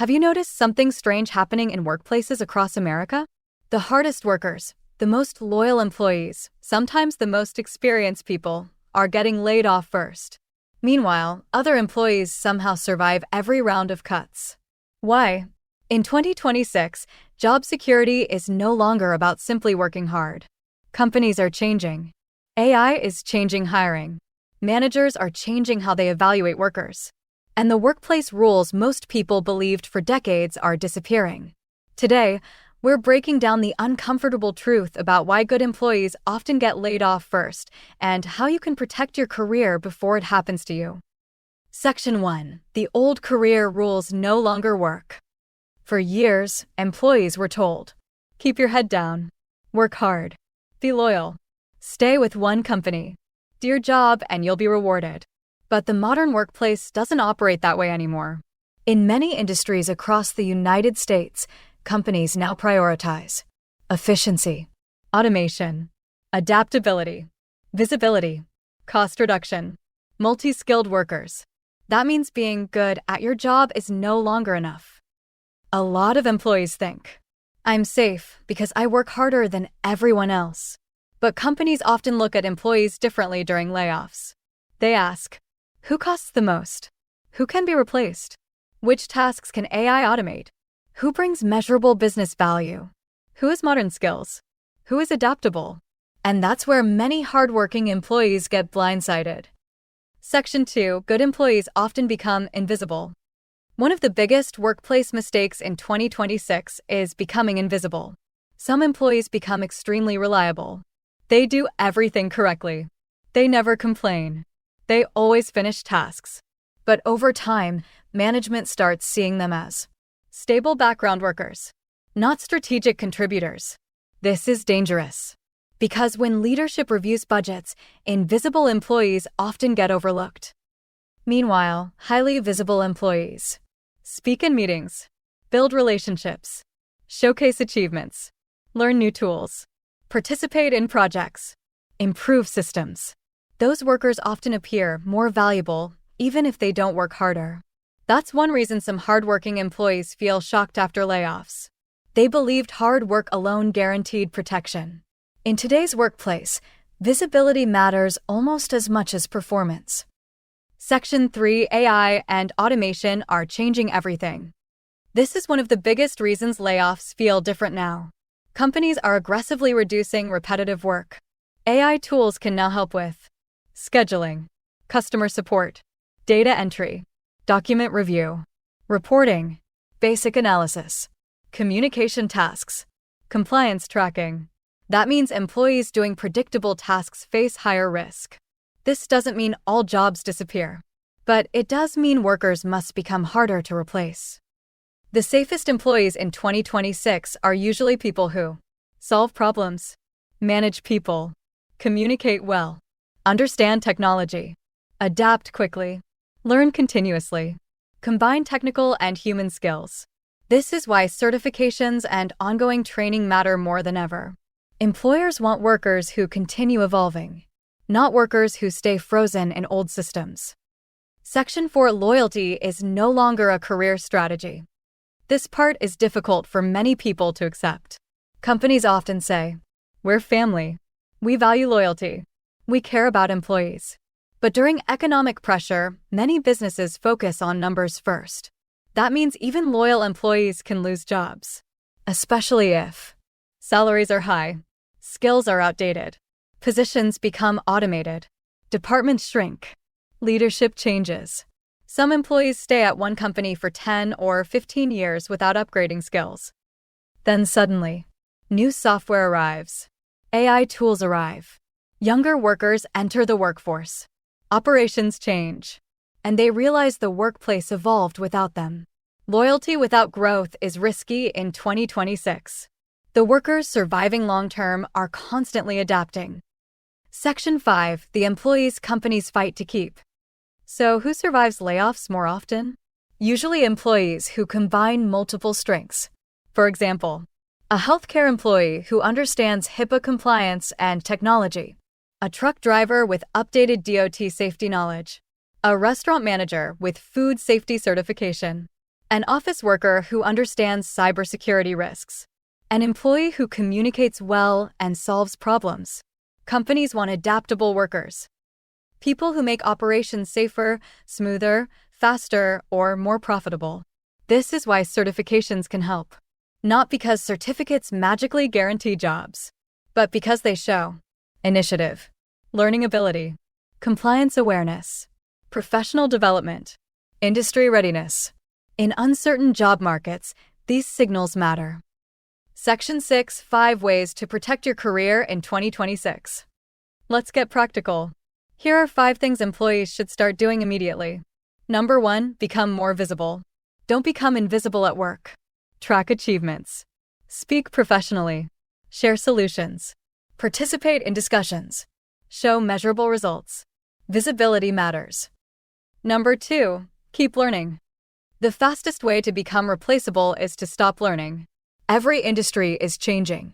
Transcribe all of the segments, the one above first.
Have you noticed something strange happening in workplaces across America? The hardest workers, the most loyal employees, sometimes the most experienced people, are getting laid off first. Meanwhile, other employees somehow survive every round of cuts. Why? In 2026, job security is no longer about simply working hard. Companies are changing. AI is changing hiring. Managers are changing how they evaluate workers. And the workplace rules most people believed for decades are disappearing. Today, we're breaking down the uncomfortable truth about why good employees often get laid off first and how you can protect your career before it happens to you. Section 1. The old career rules no longer work. For years, employees were told, keep your head down, work hard, be loyal, stay with one company, do your job and you'll be rewarded. But the modern workplace doesn't operate that way anymore. In many industries across the United States, companies now prioritize efficiency, automation, adaptability, visibility, cost reduction, multi-skilled workers. That means being good at your job is no longer enough. A lot of employees think, I'm safe because I work harder than everyone else. But companies often look at employees differently during layoffs. They ask, who costs the most? Who can be replaced? Which tasks can AI automate? Who brings measurable business value? Who has modern skills? Who is adaptable? And that's where many hardworking employees get blindsided. Section 2. Good employees often become invisible. One of the biggest workplace mistakes in 2026 is becoming invisible. Some employees become extremely reliable. They do everything correctly. They never complain. They always finish tasks. But over time, management starts seeing them as stable background workers, not strategic contributors. This is dangerous. Because when leadership reviews budgets, invisible employees often get overlooked. Meanwhile, highly visible employees speak in meetings, build relationships, showcase achievements, learn new tools, participate in projects, improve systems. Those workers often appear more valuable even if they don't work harder. That's one reason some hardworking employees feel shocked after layoffs. They believed hard work alone guaranteed protection. In today's workplace, visibility matters almost as much as performance. Section 3. AI and automation are changing everything. This is one of the biggest reasons layoffs feel different now. Companies are aggressively reducing repetitive work. AI tools can now help with scheduling, customer support, data entry, document review, reporting, basic analysis, communication tasks, compliance tracking. That means employees doing predictable tasks face higher risk. This doesn't mean all jobs disappear, but it does mean workers must become harder to replace. The safest employees in 2026 are usually people who solve problems, manage people, communicate well, understand technology, adapt quickly, learn continuously, combine technical and human skills. This is why certifications and ongoing training matter more than ever. Employers want workers who continue evolving, not workers who stay frozen in old systems. Section 4. Loyalty is no longer a career strategy. This part is difficult for many people to accept. Companies often say, we're family. We value loyalty. We care about employees. But during economic pressure, many businesses focus on numbers first. That means even loyal employees can lose jobs, especially if salaries are high, skills are outdated, positions become automated, departments shrink, leadership changes. Some employees stay at one company for 10 or 15 years without upgrading skills. Then suddenly, new software arrives. AI tools arrive. Younger workers enter the workforce. Operations change. And they realize the workplace evolved without them. Loyalty without growth is risky in 2026. The workers surviving long-term are constantly adapting. Section 5. The employees companies fight to keep. So who survives layoffs more often? Usually employees who combine multiple strengths. For example, a healthcare employee who understands HIPAA compliance and technology, a truck driver with updated DOT safety knowledge, a restaurant manager with food safety certification. An office worker who understands cybersecurity risks. An employee who communicates well and solves problems. Companies want adaptable workers. People who make operations safer, smoother, faster, or more profitable. This is why certifications can help. Not because certificates magically guarantee jobs, but because they show initiative, learning ability, compliance awareness, professional development, industry readiness. In uncertain job markets, these signals matter. Section 6: 5 Ways to Protect Your Career in 2026. Let's get practical. Here are 5 things employees should start doing immediately. Number 1, become more visible. Don't become invisible at work. Track achievements. Speak professionally. Share solutions. Participate in discussions. Show measurable results. Visibility matters. Number 2, keep learning. The fastest way to become replaceable is to stop learning. Every industry is changing.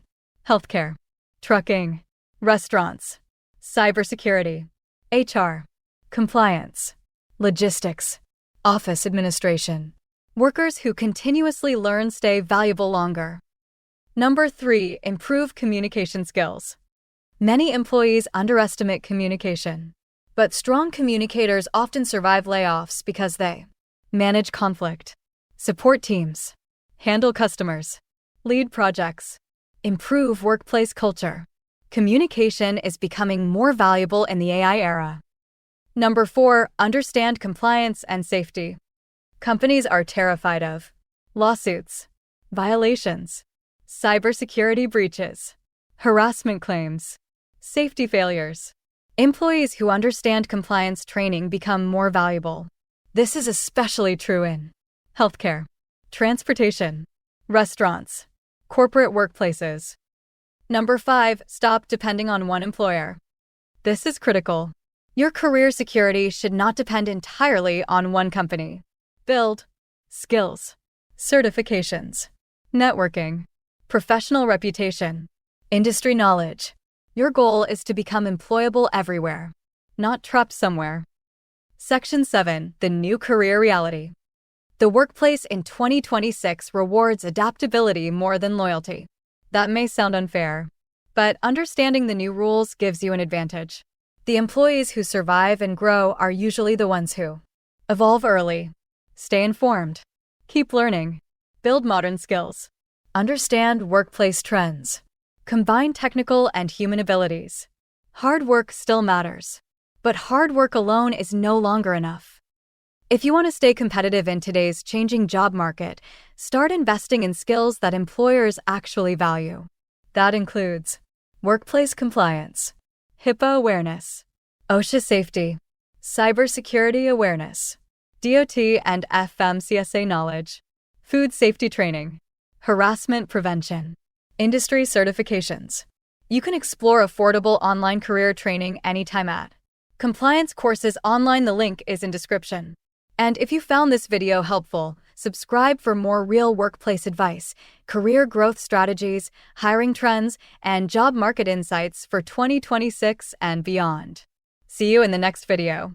Healthcare, trucking, restaurants, cybersecurity, HR, compliance, logistics, office administration. Workers who continuously learn stay valuable longer. Number 3, improve communication skills. Many employees underestimate communication, but strong communicators often survive layoffs because they manage conflict, support teams, handle customers, lead projects, improve workplace culture. Communication is becoming more valuable in the AI era. Number 4, understand compliance and safety. Companies are terrified of lawsuits, violations, cybersecurity breaches, harassment claims, safety failures. Employees who understand compliance training become more valuable. This is especially true in healthcare, transportation, restaurants, corporate workplaces. Number 5, stop depending on one employer. This is critical. Your career security should not depend entirely on one company. Build skills, certifications, networking, professional reputation, industry knowledge. Your goal is to become employable everywhere, not trapped somewhere. Section 7: The New Career Reality. The workplace in 2026 rewards adaptability more than loyalty. That may sound unfair, but understanding the new rules gives you an advantage. The employees who survive and grow are usually the ones who evolve early, stay informed, keep learning, build modern skills, understand workplace trends, combine technical and human abilities. Hard work still matters, but hard work alone is no longer enough. If you want to stay competitive in today's changing job market, start investing in skills that employers actually value. That includes workplace compliance, HIPAA awareness, OSHA safety, cybersecurity awareness, DOT and FMCSA knowledge, food safety training, harassment prevention, industry certifications. You can explore affordable online career training anytime at Compliance Courses Online. The link is in description. And if you found this video helpful, subscribe for more real workplace advice, career growth strategies, hiring trends, and job market insights for 2026 and beyond. See you in the next video.